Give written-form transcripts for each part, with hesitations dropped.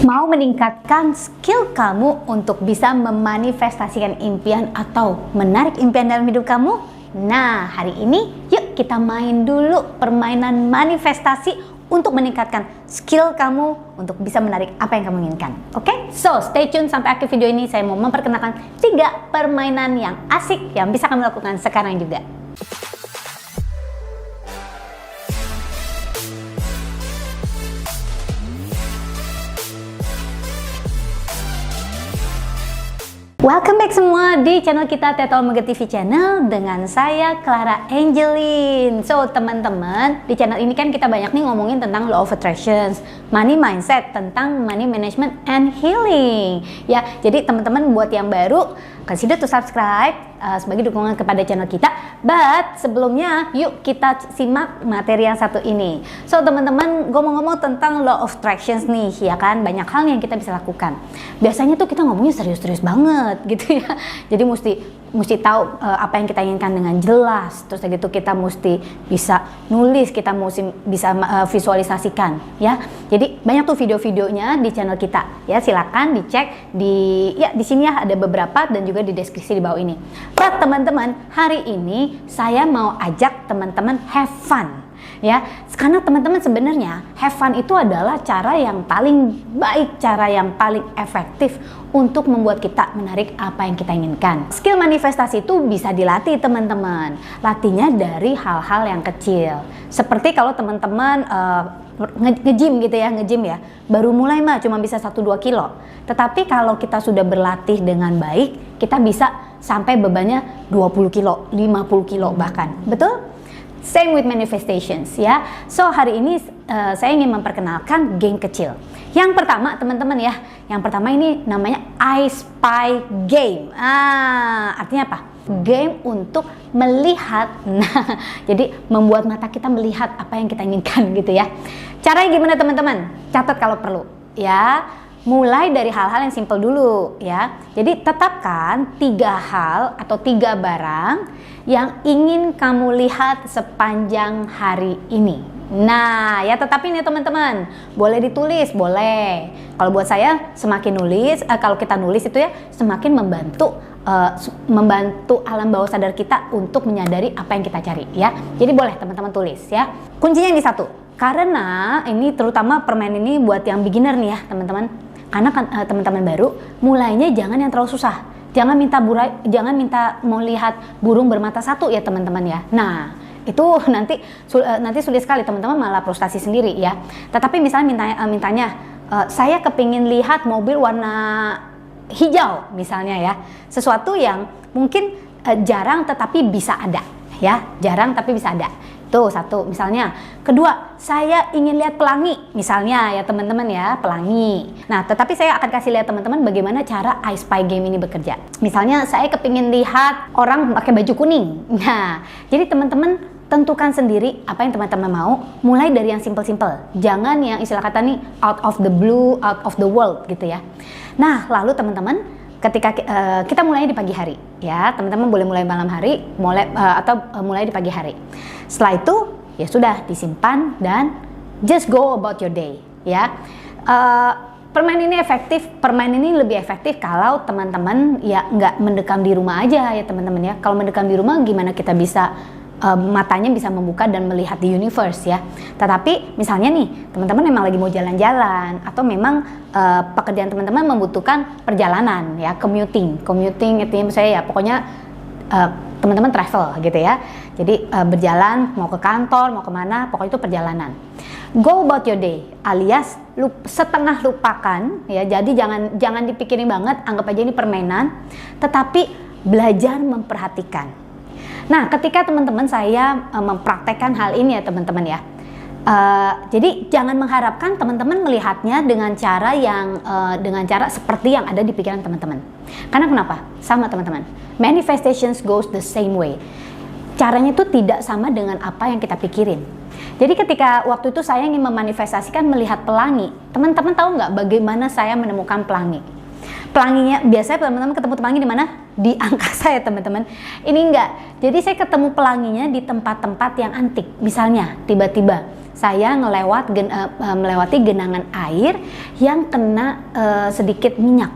Mau meningkatkan skill kamu untuk bisa memanifestasikan impian atau menarik impian dalam hidup kamu? Nah, hari ini yuk kita main dulu permainan manifestasi untuk meningkatkan skill kamu untuk bisa menarik apa yang kamu inginkan. Oke? So, stay tune sampai akhir video ini. Saya mau memperkenalkan 3 permainan yang asik yang bisa kamu lakukan sekarang juga. Welcome back semua di channel kita Teto Omega TV Channel dengan saya Clara Angeline. So teman-teman, di channel ini kan kita banyak nih ngomongin tentang law of attractions, money mindset, tentang money management and healing. Ya, jadi teman-teman buat yang baru, consider to subscribe sebagai dukungan kepada channel kita. But sebelumnya, yuk kita simak materi yang satu ini. So teman-teman, ngomong-ngomong tentang law of attractions nih, ya kan, banyak hal yang kita bisa lakukan. Biasanya tuh kita ngomongnya serius-serius banget gitu ya. Jadi mesti tahu apa yang kita inginkan dengan jelas. Terus gitu kita mesti bisa nulis, kita mesti bisa visualisasikan ya. Jadi banyak tuh video-videonya di channel kita ya. Silakan dicek di sini ya, ada beberapa dan juga di deskripsi di bawah ini. But teman-teman, hari ini saya mau ajak teman-teman have fun. Ya, karena teman-teman sebenarnya have fun itu adalah cara yang paling baik, cara yang paling efektif untuk membuat kita menarik apa yang kita inginkan. Skill manifestasi itu bisa dilatih teman-teman. Latihnya dari hal-hal yang kecil. Seperti kalau teman-teman nge-gym gitu ya, nge-gym ya. Baru mulai mah cuma bisa 1-2 kilo. Tetapi kalau kita sudah berlatih dengan baik, kita bisa sampai bebannya 20 kilo, 50 kilo bahkan. Betul? Same with manifestations ya. So hari ini saya ingin memperkenalkan game kecil. Yang pertama teman-teman ya, yang pertama ini namanya I Spy Game. Artinya apa? Game untuk melihat. Nah, jadi membuat mata kita melihat apa yang kita inginkan gitu ya. Caranya gimana teman-teman? Catat kalau perlu ya. Mulai dari hal-hal yang simple dulu ya. Jadi tetapkan 3 hal atau 3 barang yang ingin kamu lihat sepanjang hari ini. Nah, ya tetapin ya teman-teman. Boleh ditulis, boleh. Kalau buat saya semakin nulis, kalau kita nulis itu ya semakin membantu alam bawah sadar kita untuk menyadari apa yang kita cari ya. Jadi boleh teman-teman tulis ya. Kuncinya ini satu. Karena ini terutama permainan ini buat yang beginner nih ya teman-teman. Karena teman-teman baru mulainya jangan yang terlalu susah. Jangan minta mau lihat burung bermata satu ya teman-teman ya. Nah, itu nanti sulit sekali, teman-teman malah frustasi sendiri ya. Tetapi misalnya mintanya saya kepingin lihat mobil warna hijau misalnya ya. Sesuatu yang mungkin jarang tetapi bisa ada ya. Jarang tapi bisa ada. Tuh satu misalnya. Kedua, saya ingin lihat pelangi misalnya ya teman-teman ya, pelangi. Nah, tetapi saya akan kasih lihat teman-teman bagaimana cara I Spy Game ini bekerja. Misalnya saya kepingin lihat orang pakai baju kuning. Nah, jadi teman-teman tentukan sendiri apa yang teman-teman mau, mulai dari yang simple-simple. Jangan yang istilah kata nih out of the blue, out of the world gitu ya. Nah, lalu teman-teman ketika kita mulai di pagi hari ya, teman-teman boleh mulai malam hari, atau mulai di pagi hari. Setelah itu ya sudah disimpan dan just go about your day ya. Permainan ini lebih efektif kalau teman-teman ya nggak mendekam di rumah aja ya teman-teman ya. Kalau mendekam di rumah gimana kita bisa matanya bisa membuka dan melihat the universe ya. Tetapi misalnya nih teman-teman memang lagi mau jalan-jalan atau memang pekerjaan teman-teman membutuhkan perjalanan ya, commuting itu misalnya ya pokoknya teman-teman travel gitu ya. Jadi berjalan mau ke kantor, mau kemana, pokoknya itu perjalanan. Go about your day alias setengah lupakan ya. Jadi jangan dipikirin banget, anggap aja ini permainan, tetapi belajar memperhatikan. Nah, ketika teman-teman saya mempraktekkan hal ini ya teman-teman ya. Jadi jangan mengharapkan teman-teman melihatnya dengan cara seperti yang ada di pikiran teman-teman. Karena kenapa? Sama teman-teman. Manifestations goes the same way. Caranya itu tidak sama dengan apa yang kita pikirin. Jadi ketika waktu itu saya ingin memanifestasikan melihat pelangi, teman-teman tahu nggak bagaimana saya menemukan pelangi? pelanginya, biasanya teman-teman ketemu pelangi di mana? Di angkasa ya teman-teman. Ini enggak. Jadi saya ketemu pelanginya di tempat-tempat yang antik. Misalnya tiba-tiba saya melewati genangan air yang kena sedikit minyak.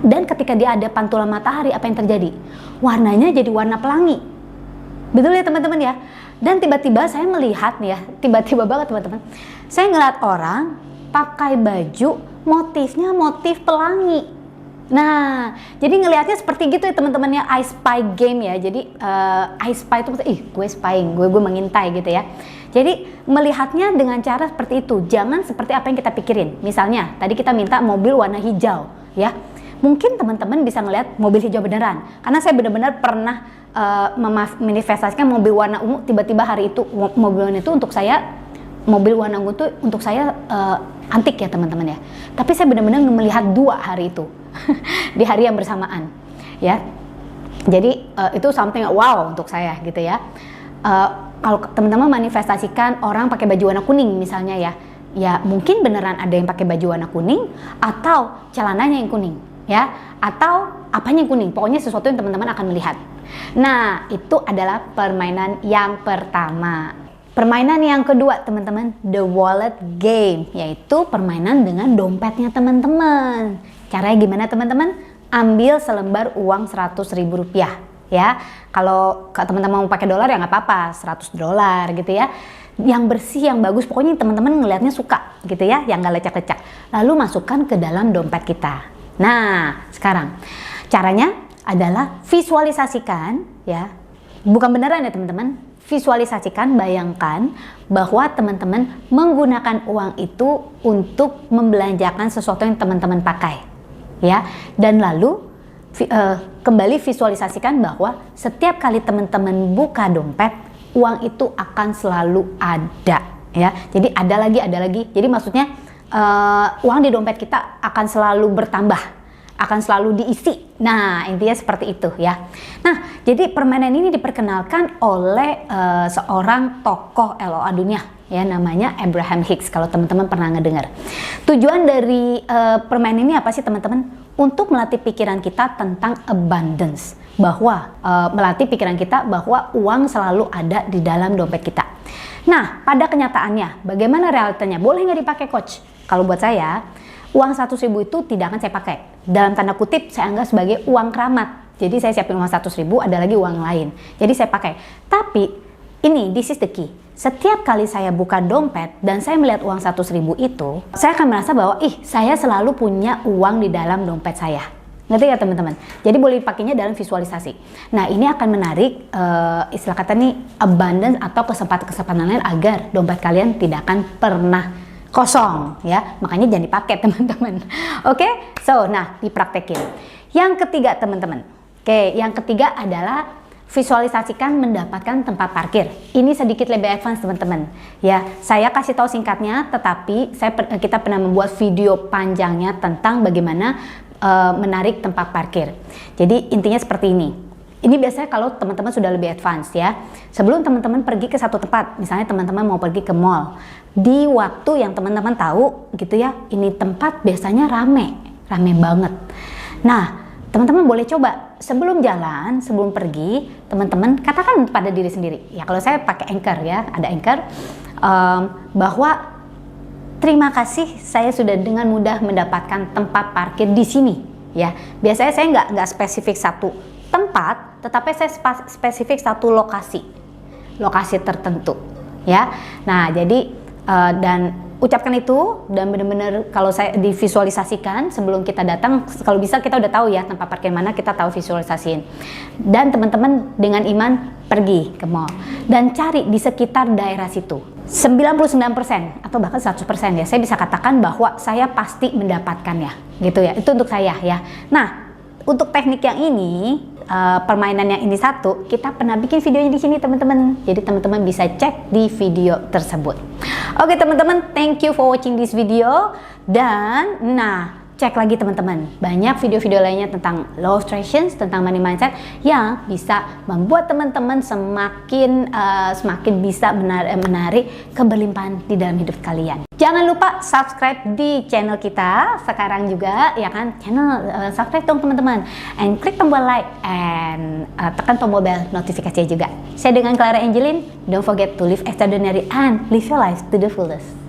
Dan ketika dia ada pantulan matahari, apa yang terjadi? Warnanya jadi warna pelangi. Betul ya teman-teman ya? Dan tiba-tiba saya melihat nih ya, tiba-tiba banget teman-teman. Saya ngeliat orang pakai baju motifnya motif pelangi. Nah, jadi ngelihatnya seperti gitu ya teman-teman ya, I spy game ya. Jadi I spy itu gue spying, gue mengintai gitu ya. Jadi melihatnya dengan cara seperti itu, jangan seperti apa yang kita pikirin. Misalnya tadi kita minta mobil warna hijau ya. Mungkin teman-teman bisa ngelihat mobil hijau beneran, karena saya benar-benar pernah memanifestasikan mobil warna ungu. Tiba-tiba hari itu mobil warna itu untuk saya, mobil warna ungu itu untuk saya antik ya teman-teman ya. Tapi saya benar-benar melihat 2 hari itu di hari yang bersamaan ya. Jadi itu something wow untuk saya gitu ya. Kalau teman-teman manifestasikan orang pakai baju warna kuning misalnya ya, ya mungkin beneran ada yang pakai baju warna kuning atau celananya yang kuning ya, atau apanya yang kuning, pokoknya sesuatu yang teman-teman akan melihat. Nah, itu adalah permainan yang pertama. Permainan yang kedua teman-teman, the wallet game, yaitu permainan dengan dompetnya teman-teman. Caranya gimana teman-teman? Ambil selembar uang 100.000 rupiah ya. Kalau teman-teman mau pakai dolar ya nggak apa-apa, 100 dolar gitu ya. Yang bersih, yang bagus, pokoknya teman-teman ngelihatnya suka gitu ya, yang nggak lecak-lecak. Lalu masukkan ke dalam dompet kita. Nah, sekarang caranya adalah visualisasikan ya. Bukan beneran ya teman-teman. Visualisasikan, bayangkan bahwa teman-teman menggunakan uang itu untuk membelanjakan sesuatu yang teman-teman pakai ya. Dan lalu kembali visualisasikan bahwa setiap kali teman-teman buka dompet, uang itu akan selalu ada ya. Jadi ada lagi. Jadi maksudnya uang di dompet kita akan selalu bertambah, akan selalu diisi. Nah, intinya seperti itu ya. Nah, jadi permainan ini diperkenalkan oleh seorang tokoh LOA dunia ya, namanya Abraham Hicks, kalau teman-teman pernah ngedengar. Tujuan dari permainan ini apa sih teman-teman? Untuk melatih pikiran kita tentang abundance, bahwa melatih pikiran kita bahwa uang selalu ada di dalam dompet kita. Nah, pada kenyataannya bagaimana realitanya? Boleh nggak dipakai coach? Kalau buat saya, uang 100.000 itu tidak akan saya pakai. Dalam tanda kutip saya anggap sebagai uang keramat. Jadi saya siapin uang 100.000, ada lagi uang lain. Jadi saya pakai. Tapi ini, this is the key. Setiap kali saya buka dompet dan saya melihat uang 100.000 itu, saya akan merasa bahwa saya selalu punya uang di dalam dompet saya. Ngerti ya teman-teman? Jadi boleh dipakainya dalam visualisasi. Nah, ini akan menarik istilah kata nih abundance atau kesempatan-kesempatan lain agar dompet kalian tidak akan pernah kosong ya. Makanya jangan dipakai teman-teman. Oke? So, nah dipraktekin. Yang ketiga teman-teman. Oke, yang ketiga adalah visualisasikan mendapatkan tempat parkir. Ini sedikit lebih advance teman-teman. Ya, saya kasih tahu singkatnya, tetapi kita pernah membuat video panjangnya tentang bagaimana menarik tempat parkir. Jadi intinya seperti ini. Ini biasanya kalau teman-teman sudah lebih advance ya. Sebelum teman-teman pergi ke satu tempat, misalnya teman-teman mau pergi ke mall, di waktu yang teman-teman tahu gitu ya, ini tempat biasanya rame banget. Nah, teman-teman boleh coba sebelum jalan, sebelum pergi, teman-teman katakan pada diri sendiri. Ya kalau saya pakai Anchor ya, ada Anchor, bahwa terima kasih saya sudah dengan mudah mendapatkan tempat parkir di sini. Ya, biasanya saya nggak spesifik satu tempat, tetapi saya spesifik satu lokasi tertentu. Ya, nah jadi dan ucapkan itu dan benar-benar kalau saya divisualisasikan sebelum kita datang, kalau bisa kita udah tahu ya tempat parkir mana, kita tahu visualisasiin. Dan teman-teman dengan iman pergi ke mall dan cari di sekitar daerah situ. 99% atau bahkan 100% ya, saya bisa katakan bahwa saya pasti mendapatkannya gitu ya. Itu untuk saya ya. Nah, untuk teknik yang ini, permainan yang ini satu, kita pernah bikin videonya di sini teman-teman. Jadi teman-teman bisa cek di video tersebut. Oke teman-teman, thank you for watching this video. Dan nah, cek lagi teman-teman, banyak video-video lainnya tentang law of attraction, tentang money mindset yang bisa membuat teman-teman semakin bisa menarik keberlimpahan di dalam hidup kalian. Jangan lupa subscribe di channel kita sekarang juga, ya kan? Subscribe dong teman-teman, and klik tombol like and tekan tombol bell notifikasi juga. Saya dengan Clara Angelin, don't forget to live extraordinary and live your life to the fullest.